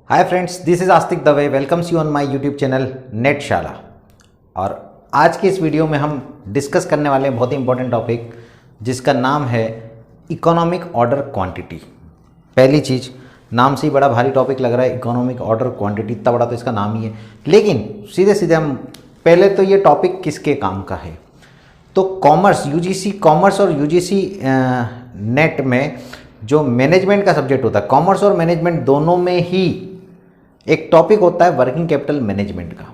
Hi friends, this is Aastik Dave welcomes you on my YouTube channel Netshala. और आज के इस वीडियो में हम डिस्कस करने वाले हैं बहुत ही इंपॉर्टेंट टॉपिक जिसका नाम है इकोनॉमिक ऑर्डर क्वांटिटी। पहली चीज़, नाम से ही बड़ा भारी टॉपिक लग रहा है, इकोनॉमिक ऑर्डर क्वांटिटी, इतना बड़ा तो इसका नाम ही है। लेकिन सीधे सीधे हम पहले तो ये टॉपिक किसके काम का है, तो कॉमर्स, यूजीसी कॉमर्स और यूजीसी नेट में जो मैनेजमेंट का सब्जेक्ट होता है, कॉमर्स और मैनेजमेंट दोनों में ही एक टॉपिक होता है वर्किंग कैपिटल मैनेजमेंट का।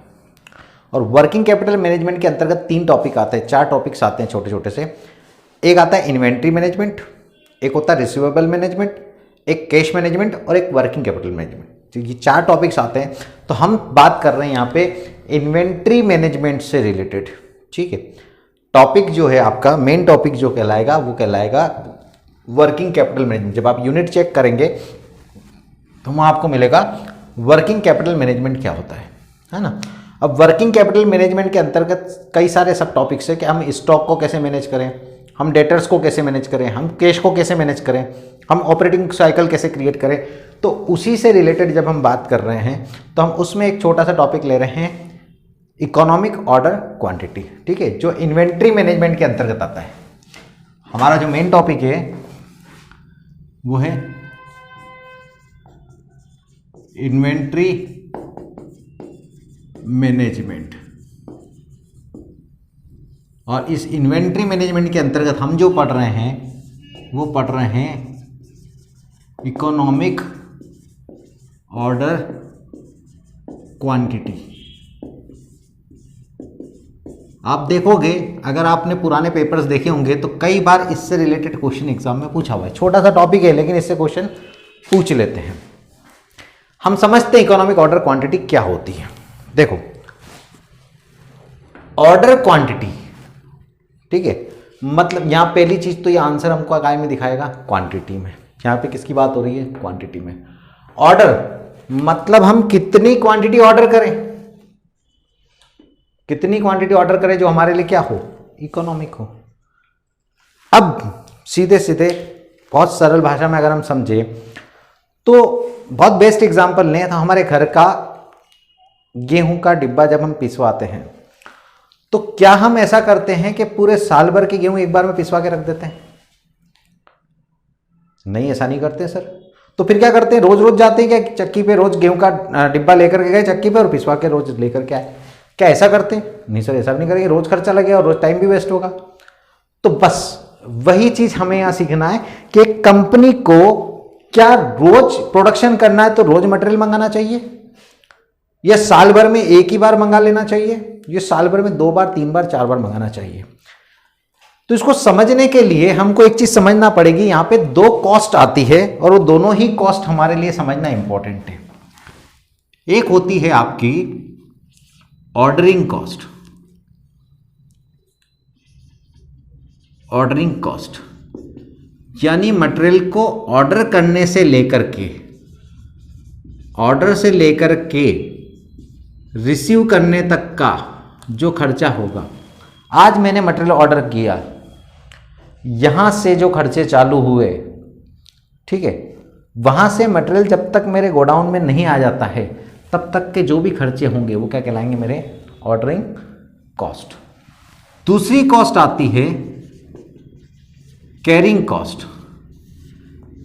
और वर्किंग कैपिटल मैनेजमेंट के अंतर्गत 3 टॉपिक आते हैं, 4 टॉपिक्स आते हैं छोटे छोटे से। एक आता है इन्वेंट्री मैनेजमेंट, एक होता है रिसीवेबल मैनेजमेंट, एक कैश मैनेजमेंट और एक वर्किंग कैपिटल मैनेजमेंट। तो ये 4 टॉपिक्स आते हैं। तो हम बात कर रहे हैं यहाँ पे इन्वेंट्री मैनेजमेंट से रिलेटेड। ठीक है, टॉपिक जो है आपका मेन टॉपिक जो कहलाएगा वो कहलाएगा वर्किंग कैपिटल मैनेजमेंट। जब आप यूनिट चेक करेंगे तो वहाँ आपको मिलेगा वर्किंग कैपिटल मैनेजमेंट क्या होता है ना। अब वर्किंग कैपिटल मैनेजमेंट के अंतर्गत कई सारे सब टॉपिक्स है कि हम स्टॉक को कैसे मैनेज करें, हम डेटर्स को कैसे मैनेज करें, हम कैश को कैसे मैनेज करें, हम ऑपरेटिंग साइकिल कैसे क्रिएट करें। तो उसी से रिलेटेड जब हम बात कर रहे हैं तो हम उसमें एक छोटा सा टॉपिक ले रहे हैं इकोनॉमिक ऑर्डर क्वांटिटी। ठीक है, जो इन्वेंट्री मैनेजमेंट के अंतर्गत आता है। हमारा जो मेन टॉपिक है वो है इन्वेंट्री मैनेजमेंट। और इस इन्वेंट्री मैनेजमेंट के अंतर्गत हम जो पढ़ रहे हैं वो पढ़ रहे हैं इकोनॉमिक ऑर्डर क्वांटिटी। आप देखोगे, अगर आपने पुराने पेपर्स देखे होंगे तो कई बार इससे रिलेटेड क्वेश्चन एग्जाम में पूछा हुआ है। छोटा सा टॉपिक है लेकिन इससे क्वेश्चन पूछ लेते हैं। हम समझते हैं इकोनॉमिक ऑर्डर क्वांटिटी क्या होती है। देखो, ऑर्डर क्वांटिटी, ठीक है, मतलब यहां पहली चीज तो ये आंसर हमको काय में दिखाएगा, क्वांटिटी में। यहां पे किसकी बात हो रही है, क्वांटिटी में। ऑर्डर मतलब हम कितनी क्वांटिटी ऑर्डर करें, कितनी क्वांटिटी ऑर्डर करें जो हमारे लिए क्या हो, इकोनॉमिक हो। अब सीधे सीधे बहुत सरल भाषा में अगर हम समझे तो बहुत बेस्ट एग्जांपल लें तो हमारे घर का गेहूं का डिब्बा जब हम पिसवाते हैं तो क्या हम ऐसा करते हैं कि पूरे साल भर के गेहूं एक बार में पिसवा के रख देते हैं? नहीं, ऐसा नहीं करते सर। तो फिर क्या करते हैं, रोज रोज जाते हैं क्या चक्की पे, रोज गेहूं का डिब्बा लेकर के गए चक्की पे और पिसवा के रोज लेकर के आए? क्या ऐसा करते हैं? नहीं सर, ऐसा नहीं करेंगे, रोज खर्चा लगेगा और रोज टाइम भी वेस्ट होगा। तो बस वही चीज हमें यहां सीखना है कि एक कंपनी को क्या रोज प्रोडक्शन करना है तो रोज मटेरियल मंगाना चाहिए, या साल भर में एक ही बार मंगा लेना चाहिए, ये साल भर में 2 बार 3 बार 4 बार मंगाना चाहिए। तो इसको समझने के लिए हमको एक चीज समझना पड़ेगी, यहां पे 2 कॉस्ट आती है और वो दोनों ही कॉस्ट हमारे लिए समझना इंपॉर्टेंट है। एक होती है आपकी ऑर्डरिंग कॉस्ट, ऑर्डरिंग कॉस्ट यानी मटेरियल को ऑर्डर करने से लेकर के, ऑर्डर से लेकर के रिसीव करने तक का जो खर्चा होगा। आज मैंने मटेरियल ऑर्डर किया, यहां से जो खर्चे चालू हुए, ठीक है, वहां से मटेरियल जब तक मेरे गोडाउन में नहीं आ जाता है तब तक के जो भी खर्चे होंगे वो क्या कहलाएंगे, मेरे ऑर्डरिंग कॉस्ट। दूसरी कॉस्ट आती है कैरिंग कॉस्ट।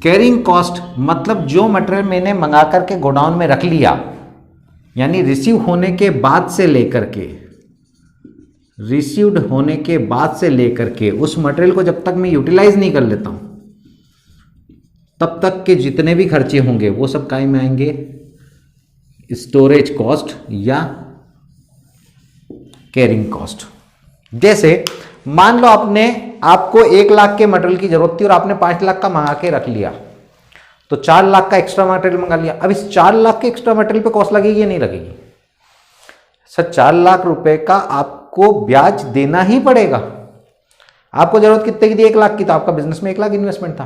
कैरिंग कॉस्ट मतलब जो मटेरियल मैंने मंगा करके गोडाउन में रख लिया, यानी रिसीव होने के बाद से लेकर के, रिसीव्ड होने के बाद से लेकर के उस मटेरियल को जब तक मैं यूटिलाइज नहीं कर लेता हूं तब तक के जितने भी खर्चे होंगे वो सब काय में आएंगे, स्टोरेज कॉस्ट या कैरिंग कॉस्ट। जैसे मान लो आपको 1 लाख के मटेरियल की जरूरत थी और आपने 5 लाख का मंगा के रख लिया, तो 4 लाख का एक्स्ट्रा मटेरियल मंगा लिया। अब इस 4 लाख के एक्स्ट्रा मटेरियल पे कॉस्ट लगेगी या नहीं लगेगी? सर, 4 लाख रुपए का आपको ब्याज देना ही पड़ेगा। आपको जरूरत कितने की थी, 1 लाख की, तो आपका बिजनेस में 1 लाख इन्वेस्टमेंट था,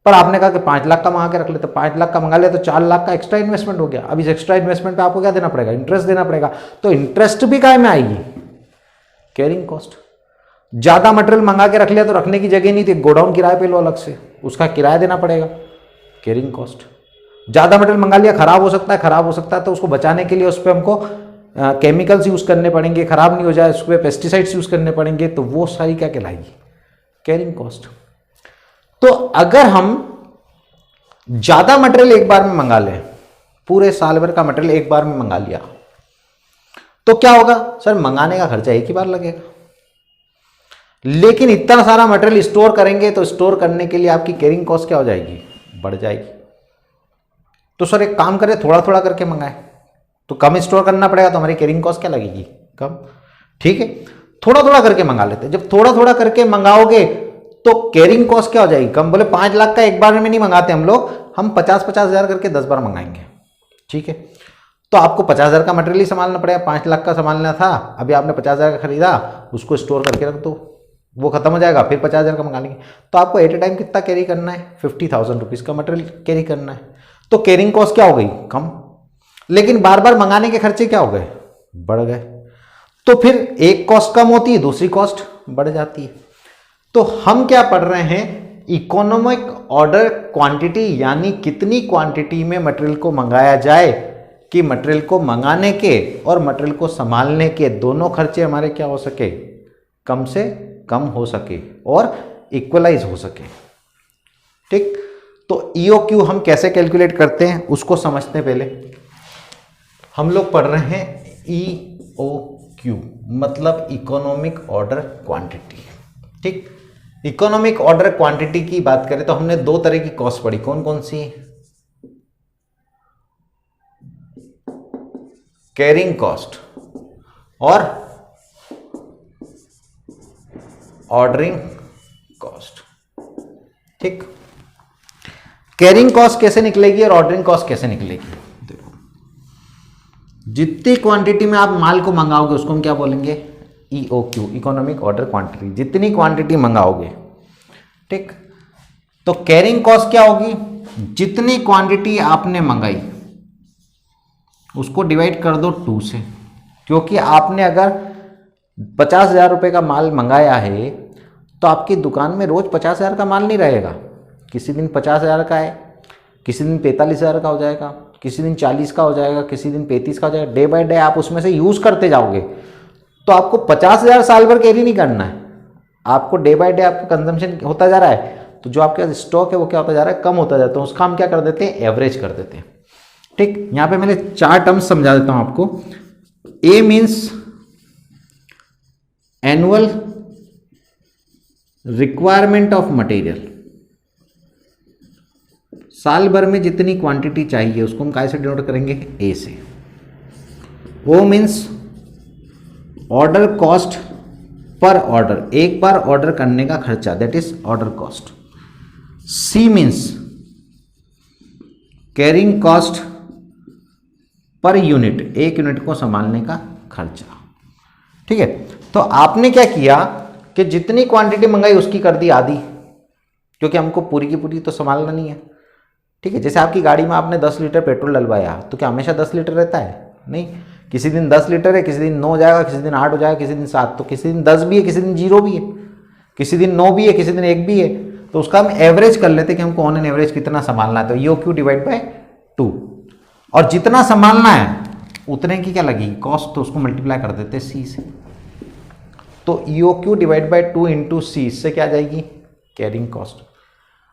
पर आपने कहा कि 5 लाख का मंगा के रख ले, तो 5 लाख का मंगा ले तो 4 लाख का एक्स्ट्रा इन्वेस्टमेंट हो गया। अब इस एक्स्ट्रा इन्वेस्टमेंट पे आपको क्या देना पड़ेगा, इंटरेस्ट देना पड़ेगा। तो इंटरेस्ट भी काय में आएगी, कैरिंग कॉस्ट। ज्यादा मटेरियल मंगा के रख लिया तो रखने की जगह नहीं थी, गोडाउन किराए पे लो अलग से, उसका किराया देना पड़ेगा, कैरिंग कॉस्ट। ज़्यादा मटेरियल मंगा लिया, खराब हो सकता है, तो उसको बचाने के लिए उस पर हमको केमिकल्स यूज़ करने पड़ेंगे, खराब नहीं हो जाए, उस पर पेस्टिसाइड्स यूज़ करने पड़ेंगे, तो वो सारी क्या कहलाएगी? Carrying cost. तो अगर हम ज़्यादा मटेरियल एक बार में मंगा लें, पूरे साल भर का मटेरियल एक बार में मंगा लिया, तो क्या होगा? सर मंगाने का खर्चा एक ही बार लगेगा, लेकिन इतना सारा मटेरियल स्टोर करेंगे तो स्टोर करने के लिए आपकी कैरिंग कॉस्ट क्या हो जाएगी? बढ़ जाएगी। तो सर एक काम करें, थोड़ा थोड़ा करके मंगाएं, तो कम स्टोर करना पड़ेगा, तो हमारी कैरिंग कॉस्ट क्या लगेगी? कम। ठीक है, थोड़ा थोड़ा करके मंगा लेते हैं। जब थोड़ा थोड़ा करके मंगाओगे तो कैरिंग कॉस्ट क्या हो जाएगी? कम। बोले 5 लाख का एक बार में नहीं मंगाते हम लोग, हम 50-50 हज़ार करके 10 बार मंगाएंगे। ठीक है, तो आपको 50 हज़ार का मटेरियल ही संभालना पड़ेगा, 5 लाख का संभालना था, अभी आपने 50 हज़ार का खरीदा, उसको स्टोर करके रख दो, वो खत्म हो जाएगा, फिर 50 हज़ार का मंगा लेंगे। तो आपको एट ए टाइम कितना कैरी करना है? 50,000 रुपीज़ का मटेरियल कैरी करना है। तो कैरिंग कॉस्ट क्या हो गई? कम। लेकिन बार बार मंगाने के खर्चे क्या हो गए? बढ़ गए। तो फिर एक कॉस्ट कम होती है, दूसरी कॉस्ट बढ़ जाती है। तो हम क्या पढ़ रहे हैं? इकोनॉमिक ऑर्डर क्वांटिटी, यानी कितनी क्वांटिटी में मटेरियल को मंगाया जाए कि मटेरियल को मंगाने के और मटेरियल को संभालने के दोनों खर्चे हमारे क्या हो सके? कम से कम हो सके और इक्वलाइज हो सके। ठीक, तो ईओक्यू हम कैसे कैलकुलेट करते हैं उसको समझते हैं। पहले हम लोग पढ़ रहे हैं ईओक्यू, मतलब इकोनॉमिक ऑर्डर क्वांटिटी। ठीक, इकोनॉमिक ऑर्डर क्वांटिटी की बात करें तो हमने 2 तरह की कॉस्ट पढ़ी। कौन कौन सी? कैरिंग कॉस्ट और ऑर्डरिंग कॉस्ट। ठीक, कैरिंग कॉस्ट कैसे निकलेगी और ऑर्डरिंग कॉस्ट कैसे निकलेगी? देखो, जितनी क्वांटिटी में आप माल को मंगाओगे उसको हम क्या बोलेंगे? EOQ, economic order quantity. जितनी क्वांटिटी मंगाओगे, ठीक, तो कैरिंग कॉस्ट क्या होगी? जितनी क्वांटिटी आपने मंगाई उसको डिवाइड कर दो 2 से, क्योंकि आपने अगर 50,000 रुपये का माल मंगाया है तो आपकी दुकान में रोज 50,000 का माल नहीं रहेगा। किसी दिन 50,000 का है, किसी दिन 45,000 का हो जाएगा, किसी दिन 40 का हो जाएगा, किसी दिन 35 का हो जाएगा। डे बाय डे आप उसमें से यूज़ करते जाओगे, तो आपको 50,000 साल भर कैरी नहीं करना है। आपको डे बाय डे आपका कंजम्पशन होता जा रहा है, तो जो आपके पास स्टॉक है वो क्या होता जा रहा है? कम होता जाता है। उसका हम क्या कर देते हैं? एवरेज कर देते हैं। ठीक, यहाँ पे मैंने 4 टर्म्स समझा देता हूँ आपको। A means annual requirement of material, साल भर में जितनी क्वांटिटी चाहिए उसको हम काय से डिनोट करेंगे? ए से। O means order cost per order, एक बार ऑर्डर करने का खर्चा, that is order cost. C means carrying cost per unit, एक यूनिट को संभालने का खर्चा। ठीक है, तो आपने क्या किया कि जितनी क्वांटिटी मंगाई उसकी कर दी आधी, क्योंकि हमको पूरी की पूरी तो संभालना नहीं है। ठीक है, जैसे आपकी गाड़ी में आपने 10 लीटर पेट्रोल डलवाया, तो क्या हमेशा 10 लीटर रहता है? नहीं, किसी दिन 10 लीटर है, किसी दिन 9 हो जाएगा, किसी दिन 8 हो जाएगा, किसी दिन 7, तो किसी दिन 10 भी है, किसी दिन 0 भी है, किसी दिन 9 भी है, किसी दिन 1 भी है। तो उसका हम एवरेज कर लेते हैं कि हमको ऑन एन एवरेज कितना संभालना है। तो ईओक्यू डिवाइड बाय 2, और जितना संभालना है उतने की क्या लगेगी? कॉस्ट, तो उसको मल्टीप्लाई कर देते हैं सी से। तो ईओक्यू डिवाइड बाय 2 इंटू सी, इससे क्या आ जाएगी? Carrying cost.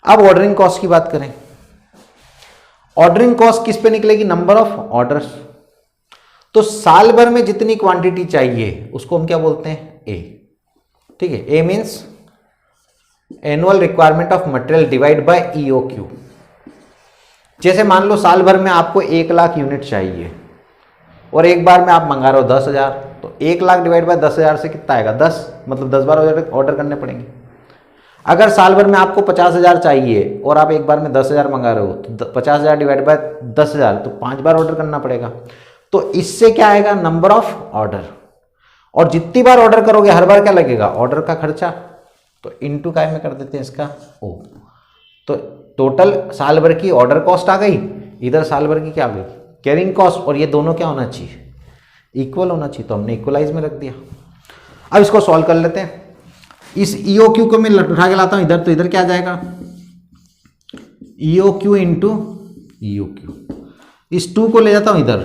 अब ऑर्डरिंग कॉस्ट की बात करें, ऑर्डरिंग कॉस्ट किस पे निकलेगी? Number of orders. तो साल भर में जितनी क्वांटिटी चाहिए उसको हम क्या बोलते हैं? ए। ठीक है, A means annual requirement of material divide by EOQ. जैसे मान लो साल भर में आपको 1 लाख यूनिट चाहिए और एक बार में आप मंगा रहे हो 10,000, तो 1 लाख डिवाइड बाय 10,000 से कितना आएगा? 10, मतलब 10 बार ऑर्डर करने पड़ेंगे। अगर साल भर में आपको 50,000 चाहिए और आप एक बार में 10,000 मंगा रहे हो, तो 50,000 डिवाइड बाय 10,000, तो 5 बार ऑर्डर करना पड़ेगा। तो इससे क्या आएगा? Number of order. और जितनी बार ऑर्डर करोगे हर बार क्या लगेगा? ऑर्डर का खर्चा। तो इनटू काय में कर देते हैं इसका? ओ। तो टोटल साल भर की ऑर्डर कॉस्ट आ गई, इधर साल भर की क्या आ गई? कैरिंग कॉस्ट, और ये दोनों क्या होना चाहिए? इक्वल होना चाहिए। तो हमने इक्वलाइज में रख दिया। अब इसको सॉल्व कर लेते हैं। इस ईओक्यू को मैं उठा के लाता हूं इधर, तो इधर क्या आ जाएगा? ईओक्यू इंटू ई ओ क्यू। इस 2 को ले जाता हूँ इधर,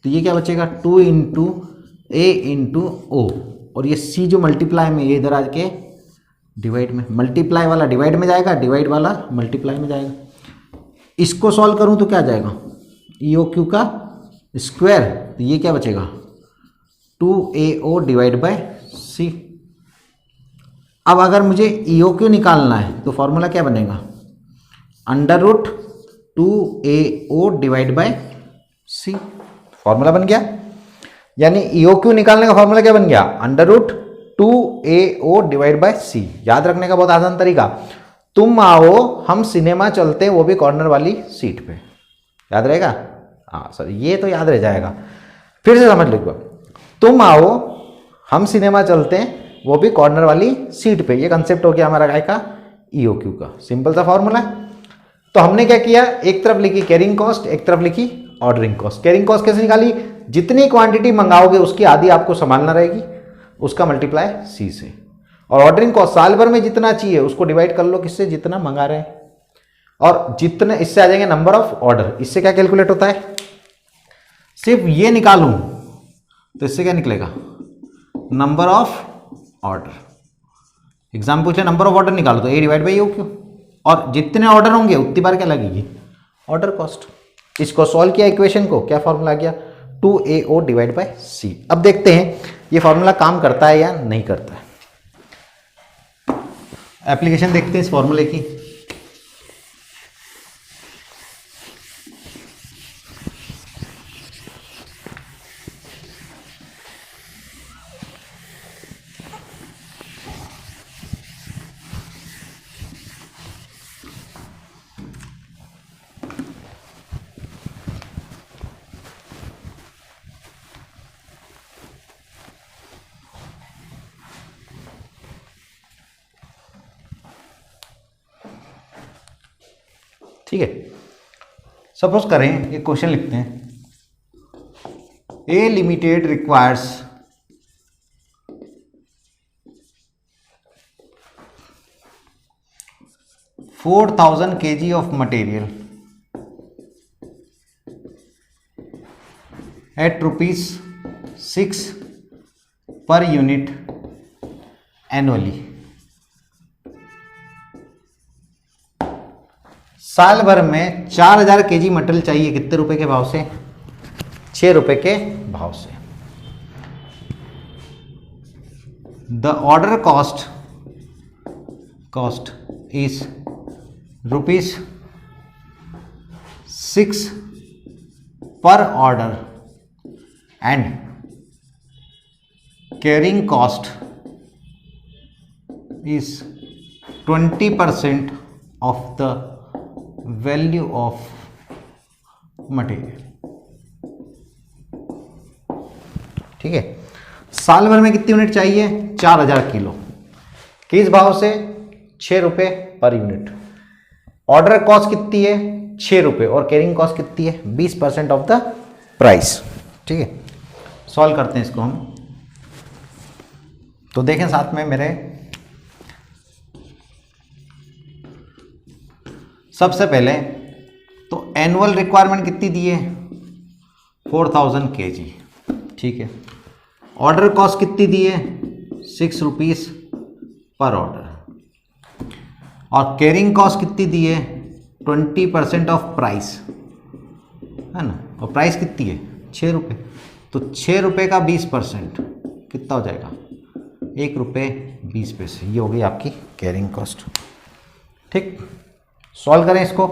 तो ये क्या बचेगा 2 इंटू ए इंटू ओ, और ये सी जो मल्टीप्लाई में, ये इधर आ के डिवाइड में, मल्टीप्लाई वाला डिवाइड में जाएगा, डिवाइड वाला मल्टीप्लाई में जाएगा। इसको सॉल्व करूँ तो क्या जाएगा ई ओ क्यू का स्क्वायर, तो ये क्या बचेगा 2AO डिवाइड बाय सी। अब अगर मुझे ई ओ क्यू निकालना है तो फॉर्मूला क्या बनेगा under root 2AO divide by C. Formula बन गया, यानी ई ओ क्यू निकालने का फॉर्मूला क्या बन गया under root 2AO divide by C. याद रखने का बहुत आसान तरीका, तुम आओ हम सिनेमा चलते हैं वो भी कॉर्नर वाली सीट पे, याद रहेगा। हाँ सर, ये तो याद रह जाएगा, फिर से समझ लो। तुम आओ हम सिनेमा चलते हैं वो भी कॉर्नर वाली सीट पे, ये कंसेप्ट हो गया हमारा काय का ई ओ क्यू का। सिंपल सा फॉर्मूला है। तो हमने क्या किया, एक तरफ लिखी कैरिंग कॉस्ट, एक तरफ लिखी ऑर्डरिंग कॉस्ट। कैरिंग कॉस्ट कैसे निकाली, जितनी क्वांटिटी मंगाओगे उसकी आधी आपको संभालना रहेगी, उसका मल्टीप्लाई सी से। और ऑर्डरिंग कॉस्ट साल भर में जितना चाहिए उसको डिवाइड कर लो किससे, जितना मंगा रहे हैं, और जितने इससे आ जाएंगे नंबर ऑफ ऑर्डर। इससे क्या कैलकुलेट होता है, सिर्फ ये निकालूं तो इससे क्या निकलेगा नंबर ऑफ ऑर्डर। एग्जाम पूछे नंबर ऑफ ऑर्डर निकालो तो ए डिवाइड बाई ओ क्यू, और जितने ऑर्डर होंगे उतनी बार क्या लगेगी ऑर्डर कॉस्ट। इसको सॉल्व किया इक्वेशन को, क्या फॉर्मूला आ गया 2AO डिवाइड बाय सी। अब देखते हैं ये फॉर्मूला काम करता है या नहीं करता है। एप्लीकेशन देखते हैं इस फॉर्मूले की। ठीक है, सपोज करें एक क्वेश्चन लिखते हैं, ए limited requires 4000 kg of material at ₹6 per unit annually। साल भर में 4000 kg मटेरियल चाहिए, कितने रुपए के भाव से 6 रुपए के भाव से। The order cost is ₹6 per order and carrying cost is 20% of the value of material। ठीक है, साल भर में कितनी यूनिट चाहिए 4000 किलो, किस भाव से 6 रुपए पर यूनिट। ऑर्डर कॉस्ट कितनी है 6 रुपए और कैरिंग कॉस्ट कितनी है 20% ऑफ द प्राइस। ठीक है, सॉल्व करते हैं इसको हम। तो देखें साथ में मेरे, सबसे पहले तो एनुअल रिक्वायरमेंट कितनी दी है 4000 kg। ठीक है, ऑर्डर कॉस्ट कितनी दी है 6 रुपीस पर ऑर्डर, और कैरिंग कॉस्ट कितनी दी है 20% ऑफ प्राइस, है ना। और प्राइस कितनी है 6 रुपये, तो 6 रुपये का 20% कितना हो जाएगा 1 रुपये 20 पैसे। ये हो गई आपकी कैरिंग कॉस्ट। ठीक, सॉल्व करें इसको।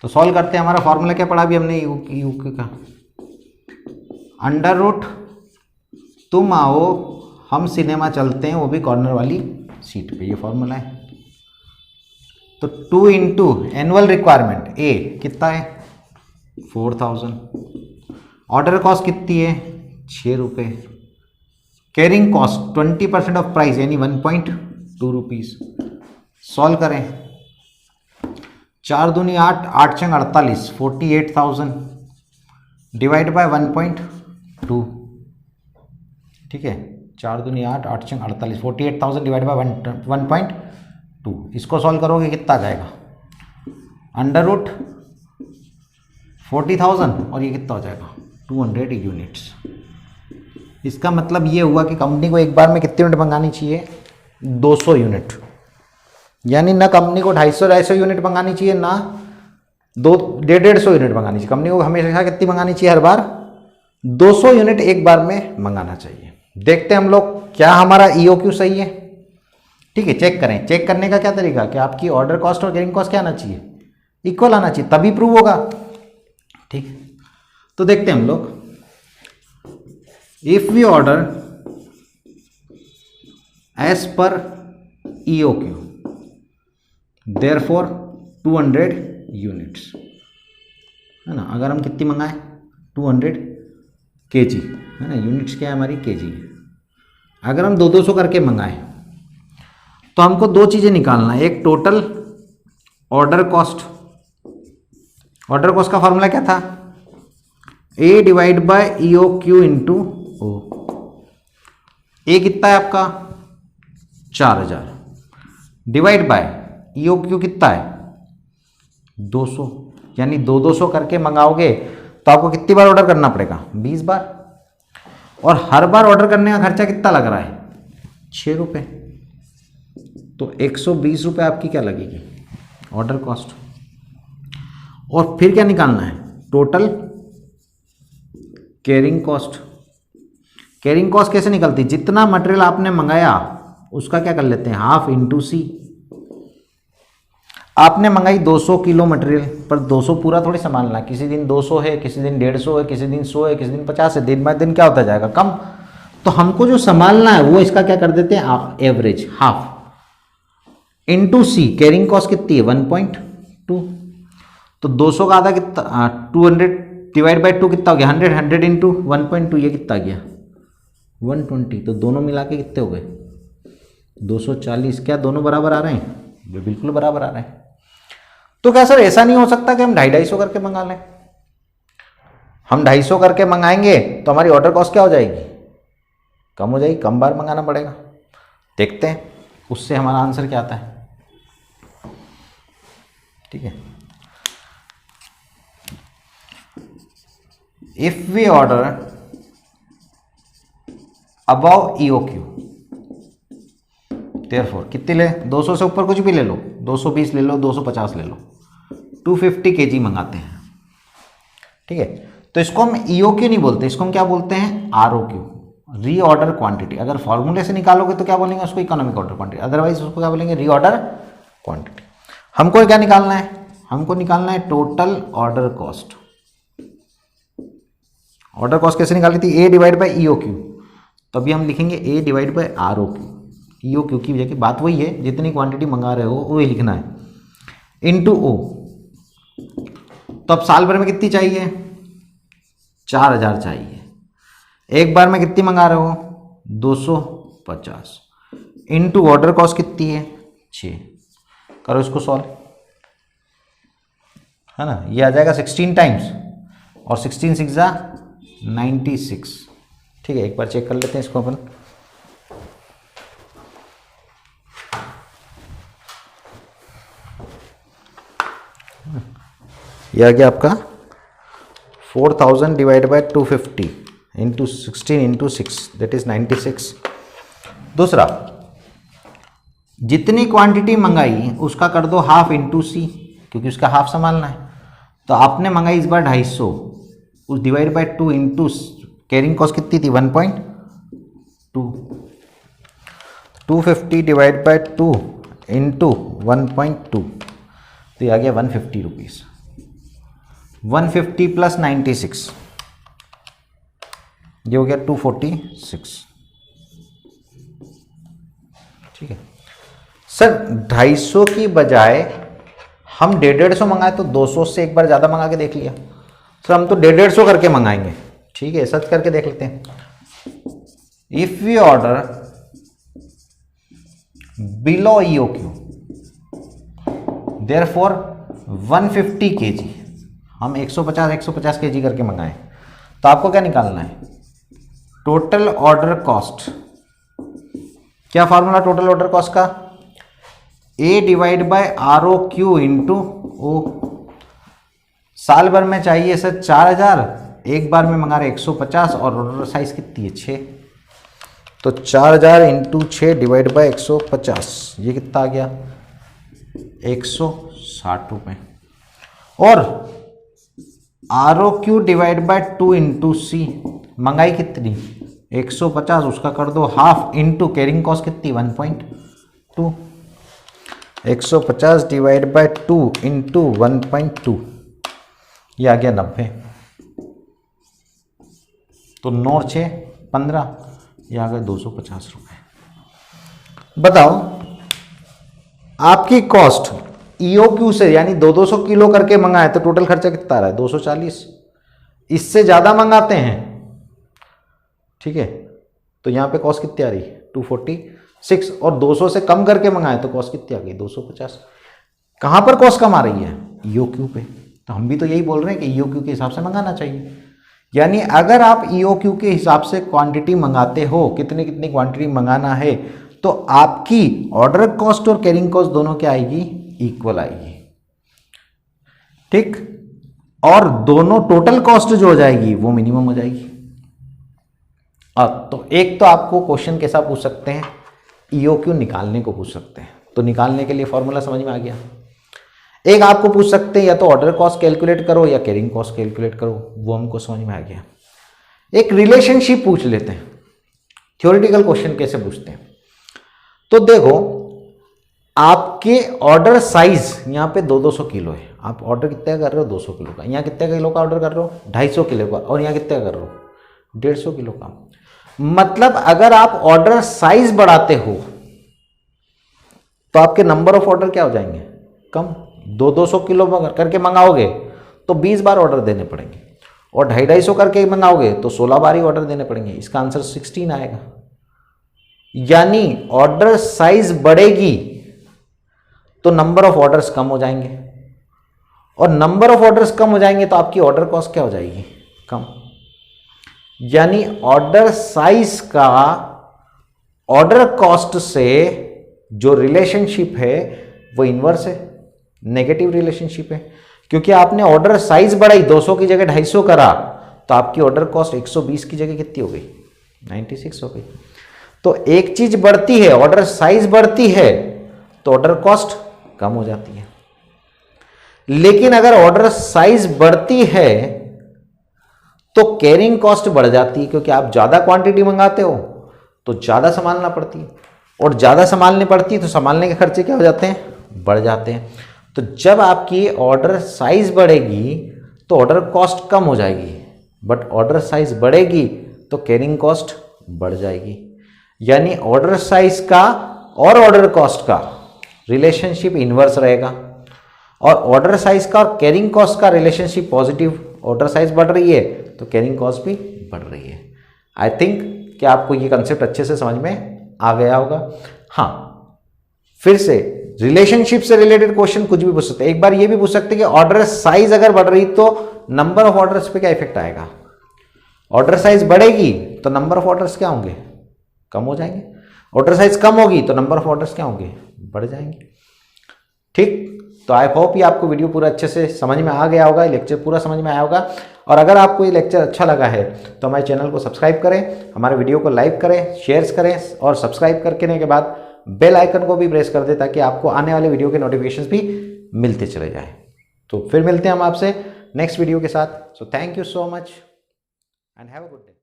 तो सॉल्व करते हैं, हमारा फॉर्मूला क्या पढ़ा अभी हमने यू का, अंडर रूट तुम आओ हम सिनेमा चलते हैं वो भी कॉर्नर वाली सीट पे, ये फॉर्मूला है। तो 2 इंटू एनुअल रिक्वायरमेंट ए कितना है 4000, ऑर्डर कॉस्ट कितनी है 6 रुपये, कैरिंग कॉस्ट 20% ऑफ प्राइस यानी 1.2 रुपीज़। सॉल्व करें, 4 दूनी 8, 8 छंग 48, 48,000 डिवाइड बाय 1.2। ठीक है, 4 दूनी 8, 8 छंग 48, 48,000 डिवाइड बाय 1.2। इसको सॉल्व करोगे कितना आ जाएगा अंडर रूट 40,000 और ये कितना हो जाएगा 200 यूनिट्स। इसका मतलब ये हुआ कि कंपनी को एक बार में कितने यूनिट मंगानी चाहिए 200 यूनिट, यानी ना कंपनी को 250 यूनिट मंगानी चाहिए ना 150 यूनिट मंगानी चाहिए। कंपनी को हमेशा कितनी मंगानी चाहिए हर बार 200 यूनिट एक बार में मंगाना चाहिए। देखते हैं हम लोग क्या हमारा EOQ सही है। ठीक है, चेक करें। चेक करने का क्या तरीका कि आपकी ऑर्डर कॉस्ट और कैरिंग कॉस्ट क्या आना चाहिए इक्वल आना चाहिए, तभी प्रूव होगा। ठीक है, तो देखते हैं हम लोग। If we order as per EOQ therefore 200 units, है ना। अगर हम कितनी मंगाएं 200 kg, है ना। यूनिट्स क्या है हमारी kg। अगर हम 200 करके मंगाएं तो हमको दो चीज़ें निकालना है। एक total order cost. Order cost का फॉर्मूला क्या था A divide by EOQ into O। ए कितना है आपका 4000 डिवाइड बाय EOQ कितना है 200, यानी 200 करके मंगाओगे तो आपको कितनी बार ऑर्डर करना पड़ेगा 20 बार। और हर बार ऑर्डर करने का खर्चा कितना लग रहा है 6 रुपये, तो 120 रुपये आपकी क्या लगेगी ऑर्डर कॉस्ट। और फिर क्या निकालना है total carrying cost. Carrying cost कैसे निकलती है, जितना मटेरियल आपने मंगाया उसका क्या कर लेते हैं हाफ इंटू सी। आपने मंगाई 200 किलो मटेरियल, पर 200 पूरा थोड़ी संभालना। किसी दिन 200 है, किसी दिन 150 है, किसी दिन 100 है, किसी दिन 50 है। दिन बाय दिन क्या होता जाएगा कम। तो हमको जो संभालना है वो इसका क्या कर देते हैं एवरेज हाफ इंटू सी। कैरिंग कॉस्ट कितनी है 1.2, तो 200 का आधा कितना 200 डिवाइड बाई 2 कितना हो गया 100। 100 इंटू 1.2 ये कितना गया 120। तो दोनों मिला के कितने हो गए 240। क्या दोनों बराबर आ रहे हैं, ये बिल्कुल बराबर आ रहे हैं। तो क्या सर ऐसा नहीं हो सकता कि हम 250 करके मंगा लें। हम 250 करके मंगाएंगे तो हमारी ऑर्डर कॉस्ट क्या हो जाएगी कम हो जाएगी, कम बार मंगाना पड़ेगा। देखते हैं उससे हमारा आंसर क्या आता है। ठीक है, if we order above EOQ therefore कितने ले 200 से ऊपर कुछ भी ले लो, 220 ले लो, 250 ले लो, 250 kg मंगाते हैं। ठीक है, तो इसको हम EOQ नहीं बोलते, इसको हम क्या बोलते हैं ROQ रीऑर्डर क्वांटिटी। अगर फॉर्मूले से निकालोगे तो क्या बोलेंगे उसको इकोनॉमिक ऑर्डर क्वांटिटी, अदरवाइज उसको क्या बोलेंगे रीऑर्डर क्वांटिटी। हमको क्या निकालना है, हमको निकालना है total order cost. Order cost कैसे निकाली थी A डिवाइड बाई EOQ, तो अभी हम लिखेंगे A divide by ROQ। EOQ की वजह की बात वही है, जितनी क्वांटिटी मंगा रहे हो वही लिखना है इनटू O। तो अब साल भर में कितनी चाहिए 4000 चाहिए। एक बार में कितनी मंगा रहे हो 250 इनटू ऑर्डर कॉस्ट कितनी है 6। करो इसको सॉल्व, है ना। ये आ जाएगा 16 टाइम्स और 16 6 जा 96। ठीक है, एक बार चेक कर लेते हैं इसको अपन। यह आ गया आपका 4000 divide by 250 into 16 into 6 that is 96। दूसरा, जितनी क्वांटिटी मंगाई उसका कर दो हाफ इंटू सी, क्योंकि उसका हाफ संभालना है। तो आपने मंगाई इस बार 250, उस divide by 2 into carrying cost कितनी थी 1.2। 250 डिवाइड बाय 2 इंटू 1.2, तो ये आ गया 150 रुपीज़। 150 प्लस 96 ये हो गया 246। ठीक है सर, 250 की बजाय हम 150 मंगाए तो 200 से एक बार ज़्यादा मंगा के देख लिया। सर हम तो 150 करके मंगाएंगे। ठीक है, सर्च करके देख लेते हैं। If we order below EOQ therefore 150 kg, हम 150 kg करके मंगाए, तो आपको क्या निकालना है टोटल ऑर्डर कॉस्ट। क्या फॉर्मूला टोटल ऑर्डर कॉस्ट का A divide by ROQ into O। साल भर में चाहिए सर 4000, एक बार में मंगा रहे 150 और ऑर्डर साइज कितनी है 6। तो 4000 इंटू 6 डिवाइड बाई 150, ये कितना आ गया 160 रुपये। और ROQ डिवाइड बाई 2 इंटू सी, मंगाई कितनी 150, उसका कर दो हाफ इंटू कैरिंग कॉस्ट कितनी 1.2, 150 डिवाइड बाई 2 इंटू 1.2, ये आ गया 90। तो 9 6 15, ये आ गए 250 रुपये। बताओ आपकी कॉस्ट EOQ से यानी 200 किलो करके मंगाए तो टोटल खर्चा कितना आ रहा है 240। इससे ज़्यादा मंगाते हैं, ठीक है, तो यहाँ पे कॉस्ट कितनी आ रही है 246, और 200 से कम करके मंगाए तो कॉस्ट कितनी आ गई 250। कहाँ पर कॉस्ट कम आ रही है EOQ पे। तो हम भी तो यही बोल रहे हैं कि EOQ के हिसाब से मंगाना चाहिए। यानी अगर आप EOQ के हिसाब से क्वांटिटी मंगाते हो, कितनी कितनी क्वांटिटी मंगाना है, तो आपकी ऑर्डर कॉस्ट और कैरिंग कॉस्ट दोनों क्या आएगी इक्वल आएगी, ठीक, और दोनों टोटल कॉस्ट जो हो जाएगी वो मिनिमम हो जाएगी। अब तो एक तो आपको क्वेश्चन कैसा पूछ सकते हैं EOQ निकालने को पूछ सकते हैं, तो निकालने के लिए फॉर्मूला समझ में आ गया। एक आपको पूछ सकते हैं या तो ऑर्डर कॉस्ट कैलकुलेट करो या कैरिंग कॉस्ट कैलकुलेट करो, वो हमको समझ में आ गया। एक रिलेशनशिप पूछ लेते हैं, थ्योरेटिकल क्वेश्चन कैसे पूछते हैं। तो देखो आपके ऑर्डर साइज यहाँ पे 200 किलो है, आप ऑर्डर कितना कर रहे हो 200 किलो का, यहाँ कितने किलो का ऑर्डर कर रहे हो 250 किलो का, और यहाँ कितना कर रहे हो 150 किलो का। मतलब अगर आप ऑर्डर साइज बढ़ाते हो तो आपके नंबर ऑफ ऑर्डर क्या हो जाएंगे कम। 200 किलो करके मंगाओगे तो 20 बार ऑर्डर देने पड़ेंगे, और 250 करके मंगाओगे तो 16 बार ही ऑर्डर देने पड़ेंगे। इसका आंसर 16 आएगा। यानी ऑर्डर साइज बढ़ेगी तो नंबर ऑफ ऑर्डर्स कम हो जाएंगे, और नंबर ऑफ ऑर्डर्स कम हो जाएंगे तो आपकी ऑर्डर कॉस्ट क्या हो जाएगी कम। यानी ऑर्डर साइज का ऑर्डर कॉस्ट से जो रिलेशनशिप है वो इनवर्स है, नेगेटिव रिलेशनशिप है। क्योंकि आपने ऑर्डर साइज बढ़ाई, 200 की जगह 250 करा, तो आपकी ऑर्डर कॉस्ट 120 की जगह कितनी हो गई 96 हो गई। तो एक चीज बढ़ती है, ऑर्डर साइज बढ़ती है तो ऑर्डर कॉस्ट कम हो जाती है। लेकिन अगर ऑर्डर साइज बढ़ती है तो कैरिंग कॉस्ट बढ़ जाती है, क्योंकि आप ज्यादा क्वांटिटी मंगाते हो तो ज्यादा संभालना पड़ती है, और ज्यादा संभालनी पड़ती है तो संभालने के खर्चे क्या हो जाते हैं बढ़ जाते हैं। तो जब आपकी ऑर्डर साइज बढ़ेगी तो ऑर्डर कॉस्ट कम हो जाएगी, बट ऑर्डर साइज बढ़ेगी तो कैरिंग कॉस्ट बढ़ जाएगी। यानी ऑर्डर साइज का और ऑर्डर कॉस्ट का रिलेशनशिप इनवर्स रहेगा, और ऑर्डर साइज का और कैरिंग कॉस्ट का रिलेशनशिप पॉजिटिव। ऑर्डर साइज बढ़ रही है तो कैरिंग कॉस्ट भी बढ़ रही है। आई थिंक कि आपको ये कंसेप्ट अच्छे से समझ में आ गया होगा। हाँ, फिर से रिलेशनशिप से रिलेटेड क्वेश्चन कुछ भी पूछ सकते हैं। एक बार ये भी पूछ सकते हैं कि ऑर्डर साइज अगर बढ़ रही तो नंबर ऑफ ऑर्डर्स पे क्या इफेक्ट आएगा। ऑर्डर साइज बढ़ेगी तो नंबर ऑफ ऑर्डर्स क्या होंगे कम हो जाएंगे, ऑर्डर साइज कम होगी तो नंबर ऑफ ऑर्डर्स क्या होंगे बढ़ जाएंगे। ठीक, तो आई होप ये आपको वीडियो पूरा अच्छे से समझ में आ गया होगा, लेक्चर पूरा समझ में आया होगा। और अगर आपको ये लेक्चर अच्छा लगा है तो हमारे चैनल को सब्सक्राइब करें, हमारे वीडियो को लाइक करें, शेयर्स करें, और सब्सक्राइब करने के बाद बेल आइकन को भी प्रेस कर दें ताकि आपको आने वाले वीडियो के नोटिफिकेशंस भी मिलते चले जाएं। तो फिर मिलते हैं हम आपसे नेक्स्ट वीडियो के साथ। So thank you so much and have a good day.